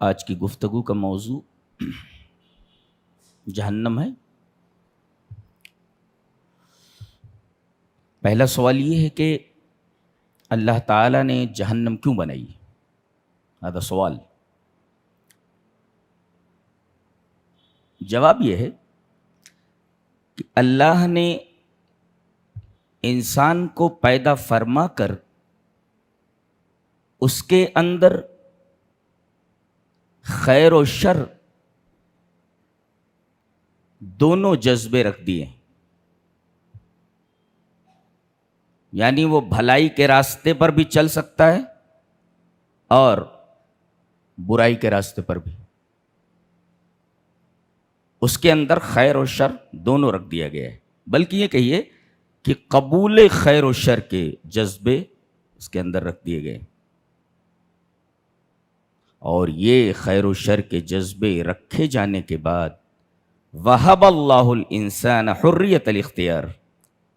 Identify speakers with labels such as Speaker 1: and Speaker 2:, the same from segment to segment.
Speaker 1: آج کی گفتگو کا موضوع جہنم ہے۔ پہلا سوال یہ ہے کہ اللہ تعالیٰ نے جہنم کیوں بنائی؟ هذا سوال۔ جواب یہ ہے کہ اللہ نے انسان کو پیدا فرما کر اس کے اندر خیر و شر دونوں جذبے رکھ دیے، یعنی وہ بھلائی کے راستے پر بھی چل سکتا ہے اور برائی کے راستے پر بھی۔ اس کے اندر خیر و شر دونوں رکھ دیا گیا ہے، بلکہ یہ کہیے کہ قبول خیر و شر کے جذبے اس کے اندر رکھ دیے گئے، اور یہ خیر و شر کے جذبے رکھے جانے کے بعد وَهَبَ اللَّهُ الْإِنسَانَ حُرِّيَّةَ الْاخْتِيَارِ،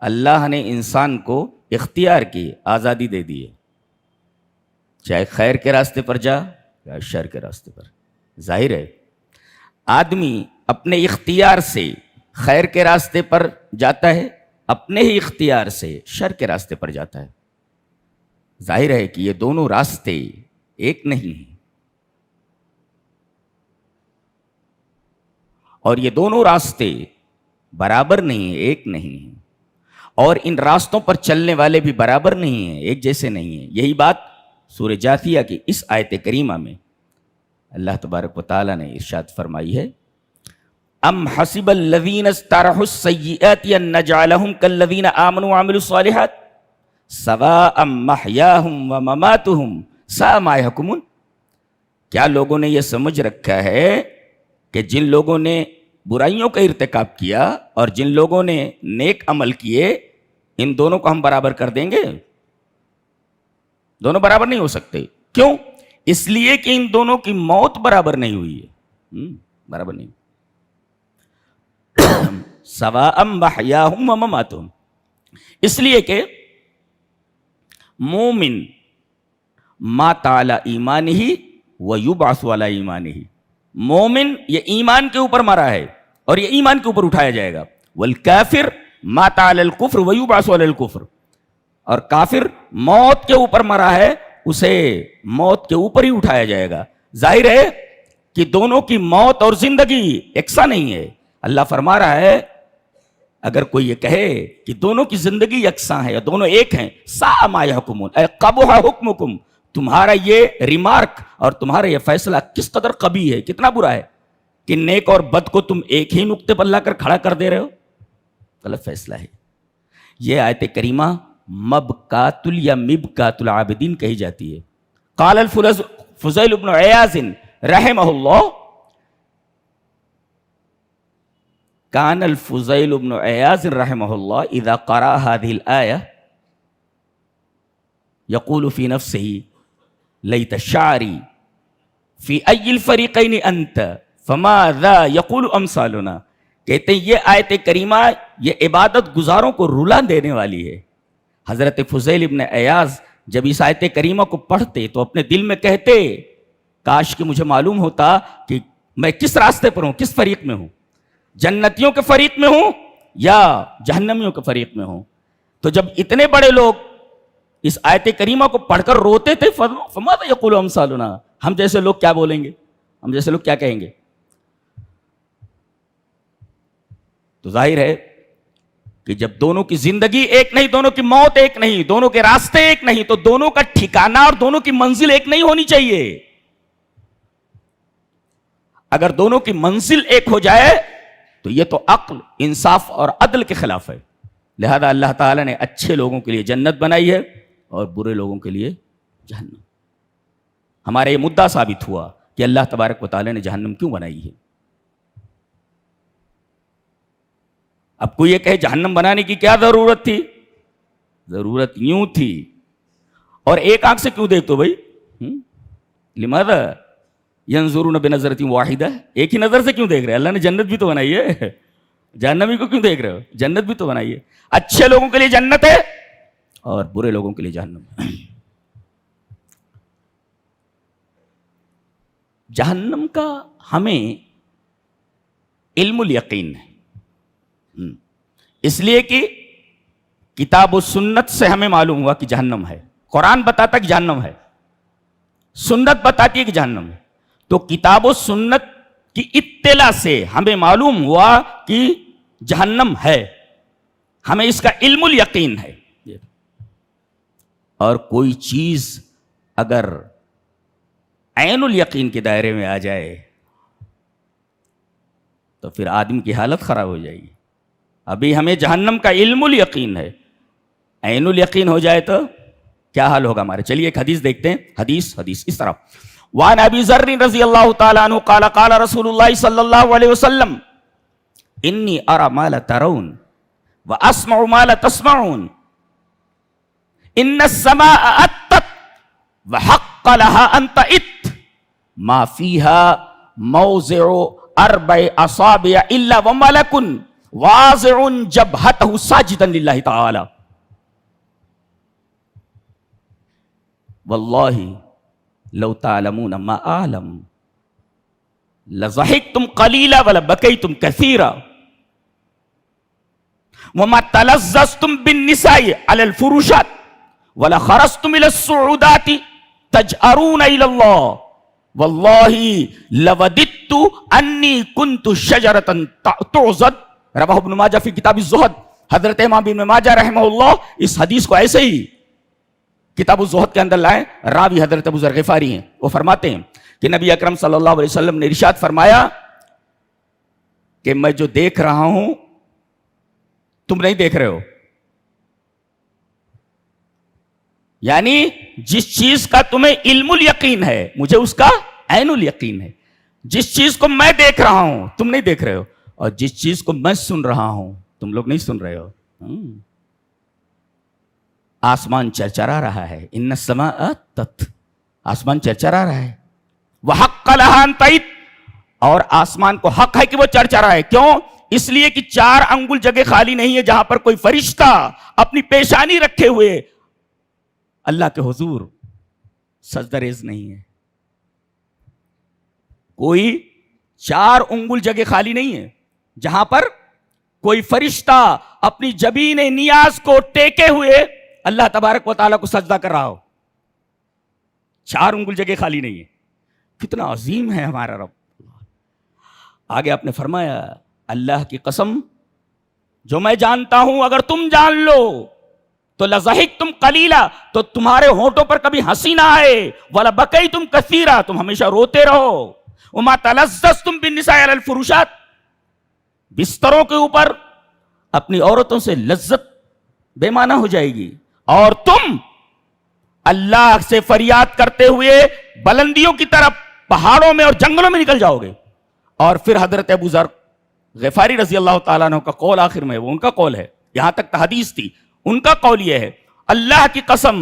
Speaker 1: اللہ نے انسان کو اختیار کی، آزادی دے دی ہے، چاہے خیر کے راستے پر جا یا شر کے راستے پر۔ ظاہر ہے آدمی اپنے اختیار سے خیر کے راستے پر جاتا ہے، اپنے ہی اختیار سے شر کے راستے پر جاتا ہے۔ ظاہر ہے کہ یہ دونوں راستے ایک نہیں ہیں، اور یہ دونوں راستے برابر نہیں ہیں، ایک نہیں ہیں، اور ان راستوں پر چلنے والے بھی برابر نہیں ہیں، ایک جیسے نہیں ہیں۔ یہی بات سورہ جاثیہ کی اس آیت کریمہ میں اللہ تبارک و تعالیٰ نے ارشاد فرمائی ہے، ام حسب الذین اجترحوا السیئات ان نجعلہم کالذین آمنوا وعملوا الصالحات سواء محیاہم ومماتہم ساء ما یحکمون۔ کیا لوگوں نے یہ سمجھ رکھا ہے کہ جن لوگوں نے برائیوں کا ارتکاب کیا اور جن لوگوں نے نیک عمل کیے، ان دونوں کو ہم برابر کر دیں گے؟ دونوں برابر نہیں ہو سکتے۔ کیوں؟ اس لیے کہ ان دونوں کی موت برابر نہیں ہوئی ہے، برابر نہیں۔ سواء محیاہم ومماتہم، اس لیے کہ مومن مات علی ایمانہ ویبعث علی ایمانہ، مومن یہ ایمان کے اوپر مرا ہے اور یہ ایمان کے اوپر اٹھایا جائے گا، والکافر مات علی الکفر ویبعث علی الکفر، اور کافر موت کے اوپر مرا ہے، اسے موت کے اوپر ہی اٹھایا جائے گا۔ ظاہر ہے کہ دونوں کی موت اور زندگی یکساں نہیں ہے۔ اللہ فرما رہا ہے اگر کوئی یہ کہے کہ دونوں کی زندگی یکساں ہے یا دونوں ایک ہیں، ساء ما یحکمون، اے قبح حکمکم، تمہارا یہ ریمارک اور تمہارا یہ فیصلہ کس قدر قبیح ہے، کتنا برا ہے کہ نیک اور بد کو تم ایک ہی نقطے پر لا کر کھڑا کر دے رہے ہو۔ غلط فیصلہ ہے۔ یہ آیت کریمہ مبکات یا مبکات العابدین کہی جاتی ہے۔ قال الفضیل بن عیاض رحمہ اللہ، کان الفضیل بن عیاض رحمہ اللہ اذا قرأ هذه الآیہ یقول فی نفسہ لیت شعری فی ای الفریقین انت فماذا یقول امثالنا۔ کہتے ہیں یہ آیت کریمہ یہ عبادت گزاروں کو رلا دینے والی ہے۔ حضرت فضیل ابن عیاض جب اس آیت کریمہ کو پڑھتے تو اپنے دل میں کہتے کاش کہ مجھے معلوم ہوتا کہ میں کس راستے پر ہوں، کس فریق میں ہوں، جنتیوں کے فریق میں ہوں یا جہنمیوں کے فریق میں ہوں۔ تو جب اتنے بڑے لوگ اس آیت کریمہ کو پڑھ کر روتے تھے، فماذا یقول امثالنا، ہم جیسے لوگ کیا بولیں گے، ہم جیسے لوگ کیا کہیں گے؟ تو ظاہر ہے کہ جب دونوں کی زندگی ایک نہیں، دونوں کی موت ایک نہیں، دونوں کے راستے ایک نہیں، تو دونوں کا ٹھکانہ اور دونوں کی منزل ایک نہیں ہونی چاہیے۔ اگر دونوں کی منزل ایک ہو جائے تو یہ تو عقل، انصاف اور عدل کے خلاف ہے۔ لہذا اللہ تعالیٰ نے اچھے لوگوں کے لیے جنت بنائی ہے اور برے لوگوں کے لیے جہنم۔ ہمارا یہ مدعا ثابت ہوا کہ اللہ تبارک و تعالیٰ نے جہنم کیوں بنائی ہے۔ اب کوئی یہ کہے جہنم بنانے کی کیا ضرورت تھی؟ ضرورت یوں تھی، اور ایک آنکھ سے کیوں دیکھتے ہو بھائی؟ لماذا ینظرون بنظرۃ واحدہ، ایک ہی نظر سے کیوں دیکھ رہے؟ اللہ نے جنت بھی تو بنائی ہے، جہنمی کو کیوں دیکھ رہے ہو؟ جنت بھی تو بنائی ہے۔ اچھے لوگوں کے لیے جنت ہے اور برے لوگوں کے لیے جہنم ہے۔ جہنم کا ہمیں علم الیقین ہے، اس لیے کہ کتاب و سنت سے ہمیں معلوم ہوا کہ جہنم ہے. قرآن بتاتا کہ جہنم ہے، سنت بتاتی ہے کہ جہنم ہے. تو کتاب و سنت کی اطلاع سے ہمیں معلوم ہوا کہ جہنم ہے، ہمیں اس کا علم الیقین ہے. اور کوئی چیز اگر عین الیقین کے دائرے میں آ جائے تو پھر آدمی کی حالت خراب ہو جائے گی. ابھی ہمیں جہنم کا علم الیقین ہے، عین الیقین ہو جائے تو کیا حال ہوگا ہمارے. چلیے ایک حدیث دیکھتے ہیں. حدیث اس طرح وعن ابی ذر رضی اللہ تعالی عنہ قال قال رسول اللہ صلی اللہ علیہ وسلم انی ارى ما لا ترون واسمع ما لا تسمعون ان السماء اتت وحق لها ان تئت ما فيها موضع 4 اصابع الا وملك واضع جبهته ساجدا لله تعالى واللہ لو تعلمون ما اعلم لضحکتم قلیلا ولبکیتم کثیرا وما تلذذتم بالنساء على الفروشات ولخرجتم الى الصعودات تجأرون الى الله واللہ لوددت انی كنت شجرة تعضد. رواہ ابن ماجہ فی کتاب الزہد. حضرت امام ابن ماجہ رحمہ اللہ اس حدیث کو ایسے ہی کتاب الزہد کے اندر لائے. راوی حضرت ابو ذر غفاری ہیں. وہ فرماتے ہیں کہ نبی اکرم صلی اللہ علیہ وسلم نے ارشاد فرمایا کہ میں جو دیکھ رہا ہوں تم نہیں دیکھ رہے ہو. یعنی جس چیز کا تمہیں علم الیقین ہے مجھے اس کا عین الیقین ہے. جس چیز کو میں دیکھ رہا ہوں تم نہیں دیکھ رہے ہو، اور جس چیز کو میں سن رہا ہوں تم لوگ نہیں سن رہے ہو. آسمان چرچرا رہا ہے. ان السماء اتت، آسمان چرچرا رہا ہے. وحق لها ان تئت، اور آسمان کو حق ہے کہ وہ چرچرا ہے. کیوں؟ اس لیے کہ 4 انگل جگہ خالی نہیں ہے جہاں پر کوئی فرشتہ اپنی پیشانی رکھے ہوئے اللہ کے حضور سجدہ ریز نہیں ہے. کوئی 4 انگل جگہ خالی نہیں ہے جہاں پر کوئی فرشتہ اپنی جبین نیاز کو ٹیکے ہوئے اللہ تبارک و تعالیٰ کو سجدہ کر رہا ہو. 4 انگل جگہ خالی نہیں ہے. کتنا عظیم ہے ہمارا رب. آگے آپ نے فرمایا اللہ کی قسم جو میں جانتا ہوں اگر تم جان لو تو لضحکتم قلیلا، تو تمہارے ہونٹوں پر کبھی ہنسی نہ آئے. ولبکیتم کثیرا، تم ہمیشہ روتے رہو. وما تلذذتم بالنساء علی الفروشات، بستروں کے اوپر اپنی عورتوں سے لذت بے معنی ہو جائے گی، اور تم اللہ سے فریاد کرتے ہوئے بلندیوں کی طرف پہاڑوں میں اور جنگلوں میں نکل جاؤ گے. اور پھر حضرت ابو ذر غفاری رضی اللہ تعالیٰ عنہ کا قول آخر میں، وہ ان کا قول ہے، یہاں تک حدیث تھی، ان کا قول یہ ہے اللہ کی قسم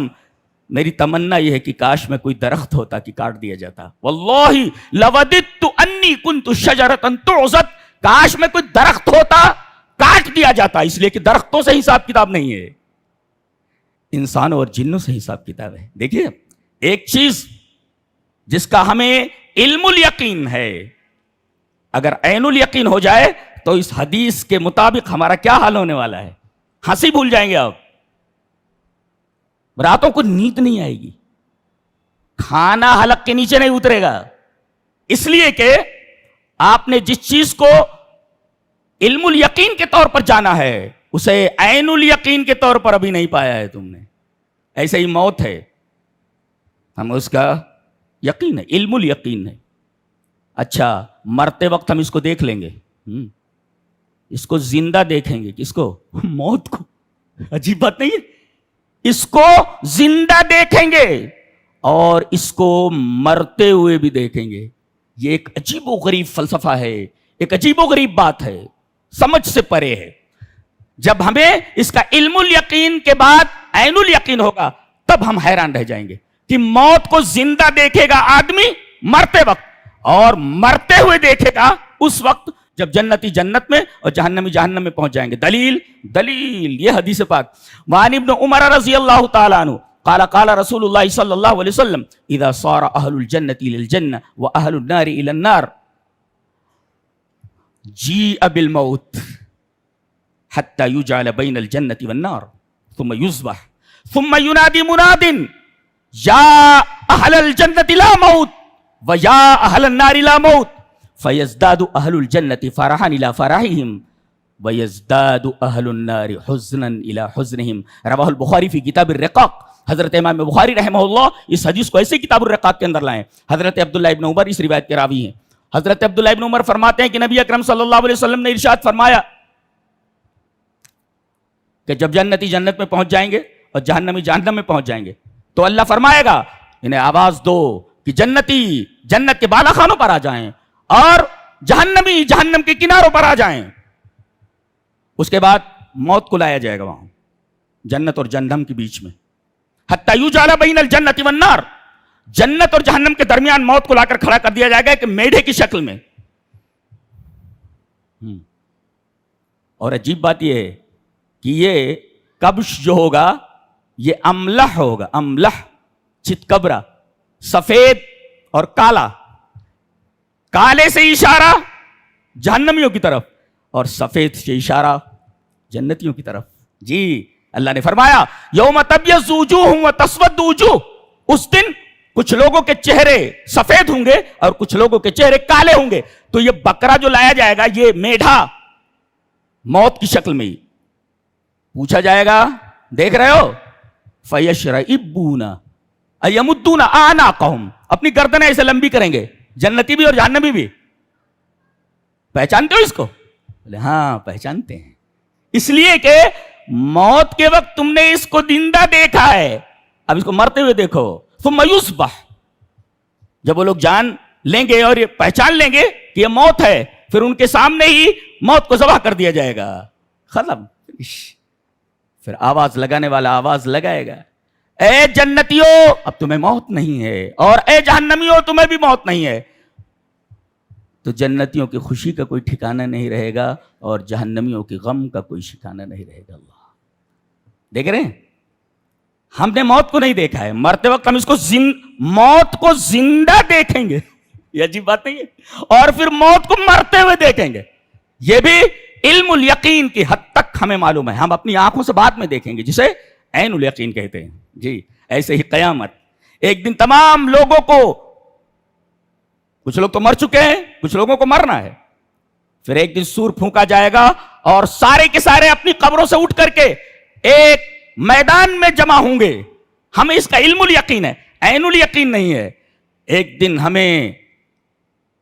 Speaker 1: میری تمنا یہ ہے کہ کاش میں کوئی درخت ہوتا کہ کاٹ دیا جاتا. واللہ لوددت انی کنت شجرۃ تعضد، کاش میں کوئی درخت ہوتا کاٹ دیا جاتا. اس لیے کہ درختوں سے حساب کتاب نہیں ہے، انسانوں اور جنوں سے حساب کتاب ہے. دیکھیے ایک چیز جس کا ہمیں علم الیقین ہے، اگر عین الیقین ہو جائے تو اس حدیث کے مطابق ہمارا کیا حال ہونے والا ہے. ہنسی بھول جائیں گے. آپ راتوں کو نیند نہیں آئے گی، کھانا حلق کے نیچے نہیں اترے گا، اس لیے کہ آپ نے جس چیز کو علم الیقین کے طور پر جانا ہے اسے عین الیقین کے طور پر ابھی نہیں پایا ہے تم نے. ایسے ہی موت ہے، ہم اس کا یقین ہے، علم الیقین ہے. اچھا مرتے وقت ہم اس کو دیکھ لیں گے، اس کو زندہ دیکھیں گے. کس کو؟ موت کو. عجیب بات نہیں ہے؟ اس کو زندہ دیکھیں گے اور اس کو مرتے ہوئے بھی دیکھیں گے. یہ ایک عجیب و غریب فلسفہ ہے، ایک عجیب و غریب بات ہے، سمجھ سے پرے ہے. جب ہمیں اس کا علم الیقین کے بعد عین الیقین ہوگا تب ہم حیران رہ جائیں گے کہ موت کو زندہ دیکھے گا آدمی مرتے وقت، اور مرتے ہوئے دیکھے گا اس وقت جب جنتی جنت میں اور جہنمی جہنم میں پہنچ جائیں گے. دلیل یہ حدیث پاک. وعن ابن عمر رضی اللہ تعالیٰ عنہ قال قال رسول اللہ صلی اللہ علیہ وسلم اذا صار اہل الجنة الى الجنة واہل النار الى النار جیء بالموت حتى يجعل بين الجنة والنار ثم يذبح ثم ينادي مناد یا اہل الجنة لا موت ویا اہل النار لا موت فیزداد اہل الجنة فرحا الى فرحهم ویزداد اہل النار حزنا الى حزنهم رواہ البخاری فی کتاب الرقاق. حضرت امام بخاری رحمہ اللہ اس حدیث کو ایسے کتاب الرقاق کے اندر لائے. حضرت عبداللہ ابن عمر اس روایت کے راوی ہیں. حضرت عبداللہ ابن عمر فرماتے ہیں کہ نبی اکرم صلی اللہ علیہ وسلم نے ارشاد فرمایا کہ جب جنتی جنت میں پہنچ جائیں گے اور جہنمی جہنم میں پہنچ جائیں گے تو اللہ فرمائے گا انہیں آواز دو کہ جنتی جنت کے بالا خانوں پر آ جائیں اور جہنمی جہنم کے کناروں پر آ جائیں. اس کے بعد موت کو لایا جائے گا وہاں جنت اور جہنم کے بیچ میں. حتی یجعل بین الجنت والنار, جنت اور جہنم کے درمیان موت کو لا کر کھڑا کر دیا جائے گا کہ میڈے کی شکل میں. اور عجیب بات یہ ہے کہ یہ کبش جو ہوگا یہ املح ہوگا, املح چتکبرا, سفید اور کالا. کالے سے اشارہ جہنمیوں کی طرف اور سفید سے اشارہ جنتیوں کی طرف. جی اللہ نے فرمایا یوم تبیض وجوہ وتسود وجوہ, اس دن کچھ لوگوں کے چہرے سفید ہوں گے اور کچھ لوگوں کے چہرے کالے ہوں گے. تو یہ بکرا جو لایا جائے گا یہ میڈھا موت کی شکل میں ہی پوچھا جائے گا, دیکھ رہے ہو, فیشرئبون ایمدون اعناقہم, اپنی گردنیں ایسے لمبی کریں گے جنتی بھی اور جہنمی بھی. پہچانتے ہو اس کو؟ بولے ہاں پہچانتے ہیں, اس لیے کہ موت کے وقت تم نے اس کو زندہ دیکھا ہے, اب اس کو مرتے ہوئے دیکھو. ثم یصبح, جب وہ لوگ جان لیں گے اور یہ پہچان لیں گے کہ یہ موت ہے, پھر ان کے سامنے ہی موت کو ذبح کر دیا جائے گا. ختم. پھر آواز لگانے والا آواز لگائے گا, اے جنتیوں اب تمہیں موت نہیں ہے, اور اے جہنمیوں تمہیں بھی موت نہیں ہے. تو جنتیوں کی خوشی کا کوئی ٹھکانہ نہیں رہے گا اور جہنمیوں کے غم کا کوئی ٹھکانہ نہیں رہے گا. اللہ دیکھ رہے ہیں, ہم نے موت کو نہیں دیکھا ہے, مرتے وقت ہم اس کو موت کو زندہ دیکھیں گے, یہ عجیب بات نہیں ہے, اور پھر موت کو مرتے ہوئے دیکھیں گے. یہ بھی علم الیقین کی حد تک ہمیں معلوم ہے, ہم اپنی آنکھوں سے بعد میں دیکھیں گے جسے عین الیقین کہتے ہیں. جی ایسے ہی قیامت, ایک دن تمام لوگوں کو, کچھ لوگ تو مر چکے ہیں, کچھ لوگوں کو مرنا ہے, پھر ایک دن سور پھونکا جائے گا اور سارے کے سارے اپنی قبروں سے اٹھ کر کے ایک میدان میں جمع ہوں گے. ہمیں اس کا علم الیقین ہے, عین الیقین نہیں ہے. ایک دن ہمیں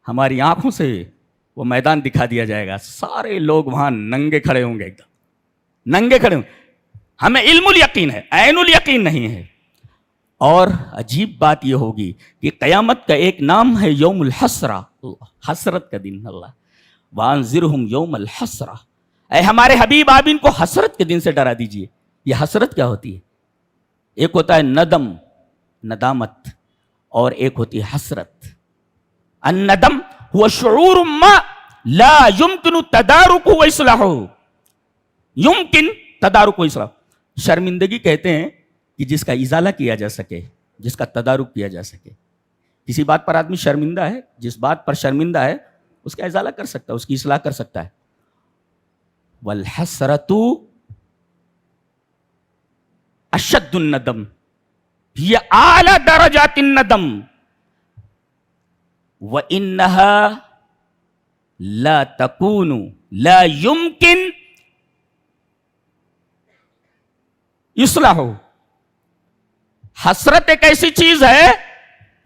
Speaker 1: ہماری آنکھوں سے وہ میدان دکھا دیا جائے گا, سارے لوگ وہاں ننگے کھڑے ہوں گے, ایک دم ننگے کھڑے ہوں گے. ہمیں علم الیقین ہے, عین الیقین نہیں ہے. اور عجیب بات یہ ہوگی کہ قیامت کا ایک نام ہے یوم الحسرہ, حسرت کا دن. اللہ وانذرہم یوم الحسرہ, اے ہمارے حبیب آپ ان کو حسرت کے دن سے ڈرا دیجئے. یہ حسرت کیا ہوتی ہے؟ ایک ہوتا ہے ندم, ندامت, اور ایک ہوتی ہے حسرت. الندم هو شعور ما لا يمكن تداركه واصلاحه, يمكن تدارک و اصلاح. شرمندگی کہتے ہیں کہ جس کا ازالہ کیا جا سکے, جس کا تدارک کیا جا سکے. کسی بات پر آدمی شرمندہ ہے, جس بات پر شرمندہ ہے اس کا ازالہ کر سکتا ہے, اس کی اصلاح کر سکتا ہے. والحسرۃ اشد الندم ہی اعلی درجات الندم وانها لا تكون لا يمكن اصلاح. حسرت ایک ایسی چیز ہے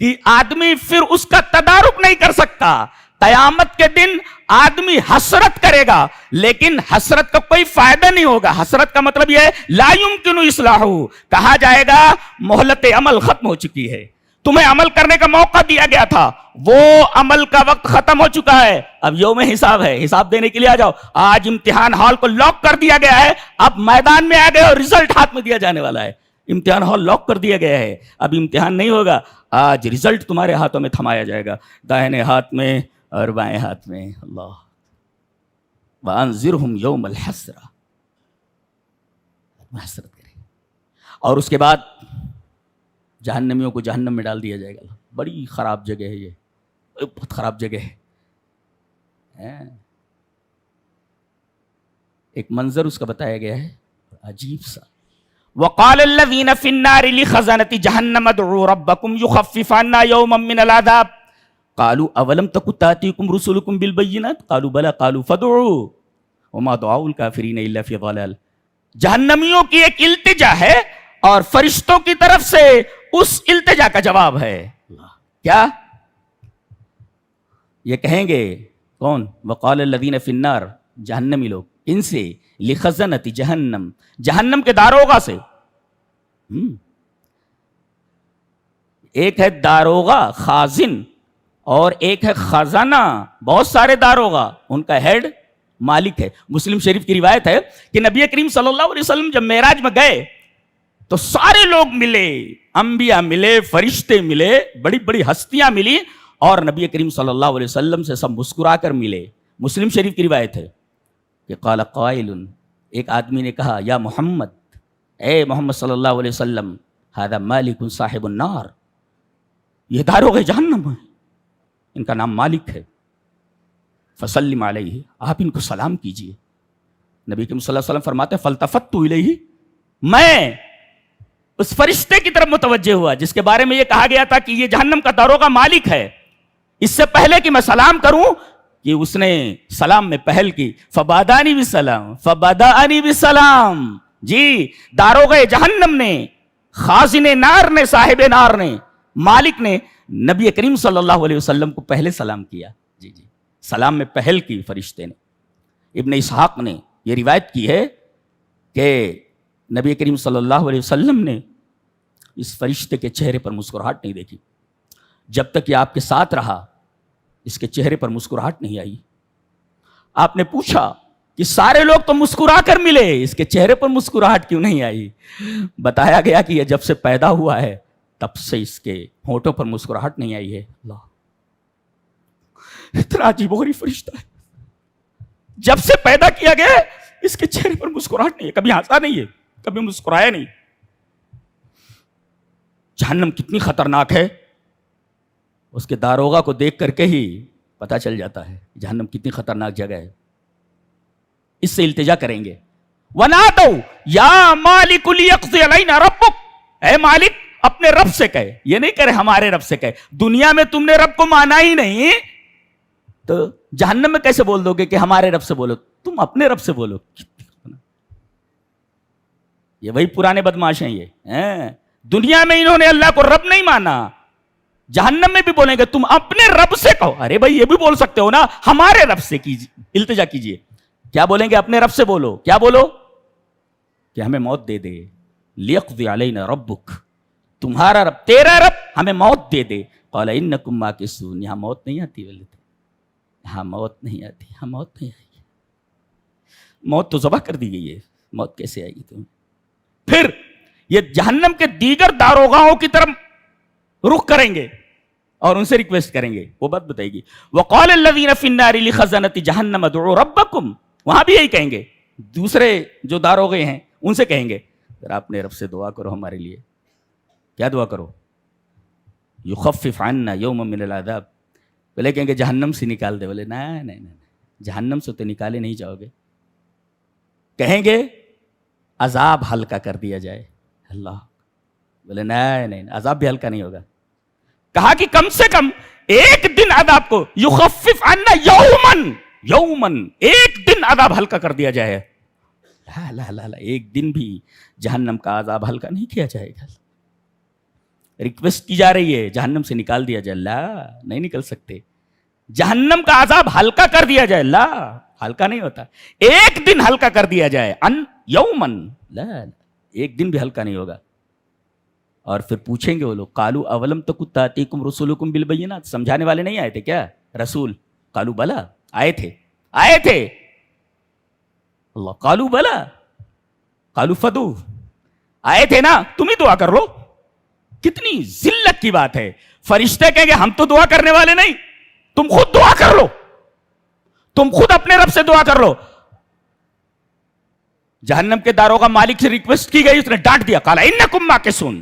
Speaker 1: کہ آدمی پھر اس کا تدارک نہیں کر سکتا. قیامت کے دن آدمی حسرت کرے گا لیکن حسرت کا کوئی فائدہ نہیں ہوگا. حسرت کا مطلب یہ ہے لا یمکن اصلاح, کہا جائے گا مہلت عمل ختم ہو چکی ہے, تمہیں عمل کرنے کا موقع دیا گیا تھا, وہ عمل کا وقت ختم ہو چکا ہے, اب یوم حساب ہے, حساب دینے کے لیے آ جاؤ. آج امتحان ہال کو لاک کر دیا گیا ہے, اب میدان میں آ گئے اور رزلٹ ہاتھ میں دیا جانے والا ہے. امتحان ہال لاک کر دیا گیا ہے, اب امتحان نہیں ہوگا, آج رزلٹ تمہارے ہاتھوں میں تھمایا جائے گا, دائیں ہاتھ میں اور بائیں ہاتھ میں. اللہ وانذرہم یوم الحسرہ, حسرت کرے. اور اس کے بعد جہنمیوں کو جہنم میں ڈال دیا جائے گا. بڑی خراب جگہ ہے یہ, بہت خراب جگہ ہے. ایک منظر اس کا بتایا گیا ہے عجیب سا. وقال الذين في النار لخزنة جهنم ادعوا ربكم يخفف عنا يوما من العذاب قالوا اولم تكن تاتيكم رسلكم بالبينات قالوا بلى قالوا فادعوا وما دعاء الكافرين الا في ضلال. جہنمیوں کی ایک التجا ہے اور فرشتوں کی طرف سے اس التجا کا جواب ہے. کیا یہ کہیں گے کون؟ وقال الذين في النار, جہنمی لوگ, ان سے لخزنت جہنم, جہنم کے داروغہ سے. ایک ہے داروغہ خازن اور ایک ہے خزانہ. بہت سارے داروغہ, ان کا ہیڈ مالک ہے. مسلم شریف کی روایت ہے کہ نبی کریم صلی اللہ علیہ وسلم جب معراج میں گئے تو سارے لوگ ملے, انبیاء ملے, فرشتے ملے, بڑی بڑی ہستیاں ملی, اور نبی کریم صلی اللہ علیہ وسلم سے سب مسکرا کر ملے. مسلم شریف کی روایت ہے کہ قال قائل, ایک آدمی نے کہا, یا محمد, اے محمد صلی اللہ علیہ وسلم, ھذا مالک صاحب النار, یہ داروغ جہنم ہے, ان کا نام مالک ہے. فسلم علیہ, آپ ان کو سلام کیجئے. نبی کریم صلی اللہ علیہ وسلم فرماتے ہیں فالتفت الیہ, میں اس فرشتے کی طرف متوجہ ہوا جس کے بارے میں یہ کہا گیا تھا کہ یہ جہنم کا داروغہ مالک ہے. اس سے پہلے کہ میں سلام کروں کہ اس نے سلام میں پہل کی, فبادانی بالسلام, فبدانی بالسلام. جی, داروغ جہنم نے, خازن نار نے, صاحب نار نے, مالک نے نبی کریم صلی اللہ علیہ وسلم کو پہلے سلام کیا. جی جی, سلام میں پہل کی فرشتے نے. ابن اسحاق نے یہ روایت کی ہے کہ نبی کریم صلی اللہ علیہ وسلم نے اس فرشتے کے چہرے پر مسکراہٹ نہیں دیکھی. جب تک یہ آپ کے ساتھ رہا اس کے چہرے پر مسکراہٹ نہیں آئی. آپ نے پوچھا کہ سارے لوگ تو مسکرا کر ملے, اس کے چہرے پر مسکراہٹ کیوں نہیں آئی؟ بتایا گیا کہ یہ جب سے پیدا ہوا ہے تب سے اس کے ہونٹوں پر مسکراہٹ نہیں آئی ہے. اللہ, اتنا عجیب و غریب فرشتہ ہے. جب سے پیدا کیا گیا ہے اس کے چہرے پر مسکراہٹ نہیں ہے, کبھی ہنسا نہیں ہے, کبھی مسکرایا نہیں. جہنم کتنی خطرناک ہے اس کے داروغہ کو دیکھ کر کے ہی پتا چل جاتا ہے جہنم کتنی خطرناک جگہ ہے. اس سے التجا کریں گے. وَنَادَوْا يَا مَالِكُ لِيَقْضِيَ عَلَيْنَا رَبُّكَ, اے مالک اپنے رب سے کہے, یہ نہیں کرے ہمارے رب سے کہے. دنیا میں تم نے رب کو مانا ہی نہیں تو جہنم میں کیسے بول دو گے کہ ہمارے رب سے بولو؟ تم اپنے رب سے بولو. یہ وہی پرانے بدماش ہیں. یہ دنیا میں انہوں نے اللہ کو رب نہیں مانا, جہنم میں بھی بولیں گے تم اپنے رب سے کہو. ارے بھائی یہ بھی بول سکتے ہو نا, ہمارے رب سے کیجیے, التجا کیجیے. کیا بولیں گے؟ اپنے رب سے بولو. کیا بولو؟ کہ ہمیں موت دے دے. لیقضی علینا ربک, تمہارا رب, تیرا رب ہمیں موت دے دے. قال انکم ماکثون, یہاں موت نہیں آتی, بولے تھے یہاں موت نہیں آتی, یہاں موت نہیں آئی. موت تو ذبح کر دی گئی ہے, موت کیسے آئے گی تمہیں؟ پھر یہ جہنم کے دیگر داروغاؤں کی طرف رخ کریں گے اور ان سے ریکویسٹ کریں گے. وہ بات بتائے گی. وقال الذین فی النار لخزنۃ جہنم ادعوا ربکم, وہاں بھی یہی کہیں گے. دوسرے جو داروغے ہیں ان سے کہیں گے پھر اپنے رب سے دعا کرو ہمارے لیے. کیا دعا کرو؟ یخفف عنا یوما من العذاب. بولے کہیں گے جہنم سے نکال دے. بولے نہیں نہیں نہیں, جہنم سے تو نکالے نہیں جاؤ گے. کہیں گے عذاب ہلکا کر دیا جائے. اللہ, بولے نہیں نہیں, عذاب بھی ہلکا نہیں ہوگا. کہا کہ کم سے کم ایک دن عذاب کو, یخفف عنا یومن, یومن, ایک دن عذاب ہلکا کر دیا جائے. لا لا لا لا, ایک دن بھی جہنم کا عذاب ہلکا نہیں کیا جائے گا. ریکویسٹ کی جا رہی ہے جہنم سے نکال دیا جائے. لا, نہیں نکل سکتے. جہنم کا عذاب ہلکا کر دیا جائے. لا, ہلکا نہیں ہوتا. ایک دن ہلکا کر دیا جائے. ان یومن, لا, ایک دن بھی ہلکا نہیں ہوگا. اور پھر پوچھیں گے وہ لوگ, قالوا اولم تکن تاتیکم رسلکم بالبینات, سمجھانے والے نہیں آئے تھے کیا رسول؟ قالوا بلا, آئے تھے, آئے تھے. اللہ, قالوا بلا, قالوا فدعوا, آئے تھے نا, تم ہی دعا کر لو. کتنی ذلت کی بات ہے. فرشتے کہیں گے ہم تو دعا کرنے والے نہیں, تم خود دعا کر لو, تم خود اپنے رب سے دعا کر لو. جہنم کے داروغہ مالک سے ریکویسٹ کی گئی, اس نے ڈانٹ دیا. قال انکم ماکثون,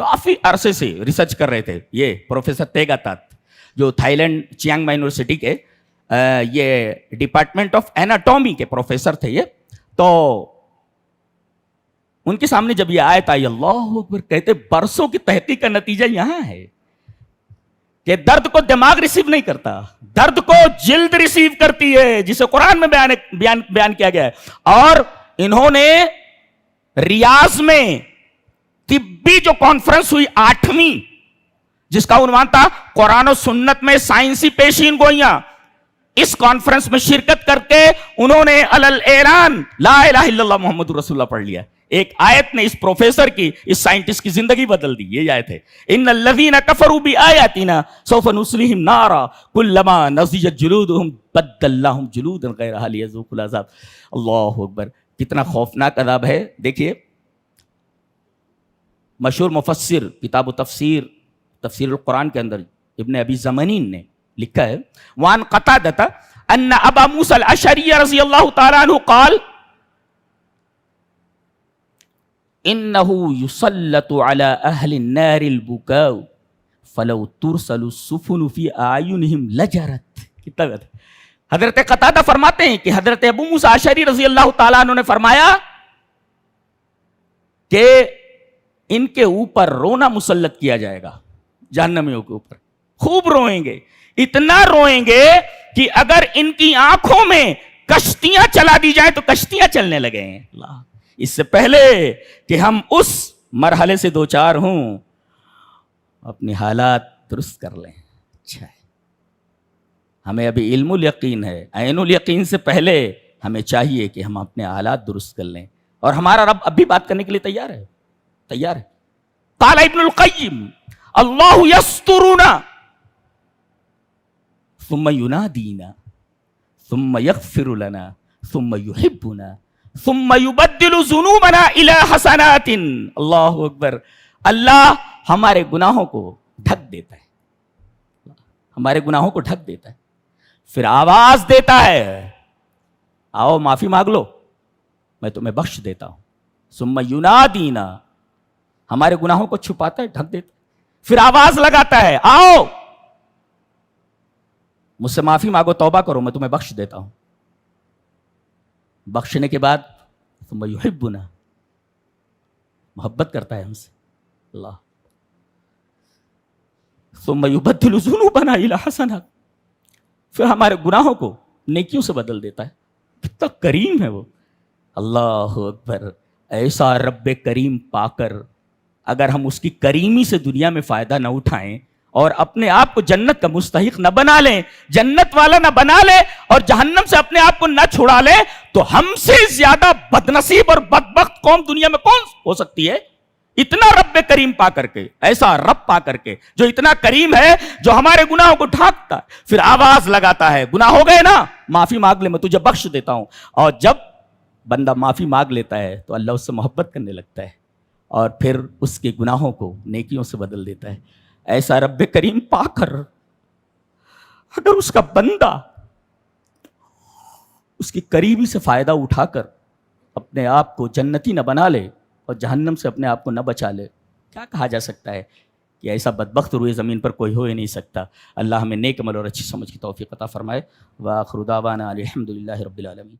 Speaker 1: کافی عرصے سے ریسرچ کر رہے تھے. یہ پروفیسر تیگا تات جو Thailand Chiang Mai university کے یہ ڈپارٹمنٹ آف ایناٹومی کے پروفیسر تھے یہ. تو ان کے سامنے جب یہ آیت آئی, اللہ اکبر, کہتے برسوں کی تحقیق کا نتیجہ یہاں ہے کہ درد کو دماغ ریسیو نہیں کرتا, درد کو جلد ریسیو کرتی ہے, جسے قرآن میں بیان کیا گیا ہے. اور انہوں نے ریاض میں طبی جو کانفرنس ہوئی 8ویں, جس کا عنوان تھا قرآن و سنت میں سائنسی پیشین گوئیاں, اس کانفرنس میں شرکت کر کے انہوں نے اعلان لا الہ الا اللہ محمد رسول اللہ پڑھ لیا. ایک آیت نے اس پروفیسر کی, اس سائنٹسٹ کی زندگی بدل دی. یہ آیت ہے, ان الذین کفروا بآیاتنا سوف نصلیہم نارا کلما نضجت جلودہم بدلناہم جلودا غیرہا لیذوقوا العذاب. اللہ اکبر, کتنا خوفناک عذاب ہے. دیکھیے مشہور مفسر کتاب و تفسیر القرآن کے اندر ابن ابی زمانین نے لکھا ہے, وان قتادہ ان ابا موسیٰ الاشعری رضی اللہ تعالی عنہ قال انه يسلط على اهل النار البكاء فلو ترسل السفن في اعينهم لجرت. حضرت قتادہ فرماتے ہیں کہ حضرت ابو موسیٰ اشعری رضی اللہ تعالیٰ عنہ نے فرمایا کہ ان کے اوپر رونا مسلط کیا جائے گا, جہنمیوں کے اوپر خوب روئیں گے, اتنا روئیں گے کہ اگر ان کی آنکھوں میں کشتیاں چلا دی جائیں تو کشتیاں چلنے لگے ہیں. اللہ, اس سے پہلے کہ ہم اس مرحلے سے دوچار ہوں اپنی حالات درست کر لیں. اچھا ہے, ہمیں ابھی علم الیقین ہے, عین الیقین سے پہلے ہمیں چاہیے کہ ہم اپنے حالات درست کر لیں, اور ہمارا رب اب بھی بات کرنے کے لیے تیار ہے. قال ابن القیم اللہ یسترنا ثم ینادینا ثم یغفر لنا ثم یحبنا ثم يبدل ذنوبنا الى حسنات. اللہ اکبر, اللہ ہمارے گناہوں کو ڈھک دیتا ہے, ہمارے گناہوں کو ڈھک دیتا ہے, پھر آواز دیتا ہے آؤ معافی مانگ لو میں تمہیں بخش دیتا ہوں. ثم ینادینا, ہمارے گناہوں کو چھپاتا ہے, ڈھک دیتا ہے, پھر آواز لگاتا ہے آؤ مجھ سے معافی مانگو, توبہ کرو, میں تمہیں بخش دیتا ہوں. بخشنے کے بعد ثم یحبنا, محبت کرتا ہے ہم سے اللہ. ثم یبدل ذنوبنا الی حسنات, پھر ہمارے گناہوں کو نیکیوں سے بدل دیتا ہے. کتنا کریم ہے وہ. اللہ اکبر, ایسا رب کریم پا کر اگر ہم اس کی کریمی سے دنیا میں فائدہ نہ اٹھائیں اور اپنے آپ کو جنت کا مستحق نہ بنا لیں, جنت والا نہ بنا لیں, اور جہنم سے اپنے آپ کو نہ چھڑا لیں, تو ہم سے زیادہ بدنصیب اور بدبخت قوم دنیا میں کون ہو سکتی ہے؟ اتنا رب کریم پا کر کے, ایسا رب پا کر کے جو اتنا کریم ہے, جو ہمارے گناہوں کو ڈھانکتا ہے, پھر آواز لگاتا ہے گناہ ہو گئے نا, معافی مانگ لے میں تجھے بخش دیتا ہوں. اور جب بندہ معافی مانگ لیتا ہے تو اللہ اس سے محبت کرنے لگتا ہے اور پھر اس کے گناہوں کو نیکیوں سے بدل دیتا ہے. ایسا رب کریم پا کر اگر اس کا بندہ اس کی قریبی سے فائدہ اٹھا کر اپنے آپ کو جنتی نہ بنا لے اور جہنم سے اپنے آپ کو نہ بچا لے, کیا کہا جا سکتا ہے کہ ایسا بدبخت روئے زمین پر کوئی ہو ہی نہیں سکتا. اللہ ہمیں نیک عمل اور اچھی سمجھ کی توفیق عطا فرمائے. وآخر دعوانا الحمد للہ رب العالمین.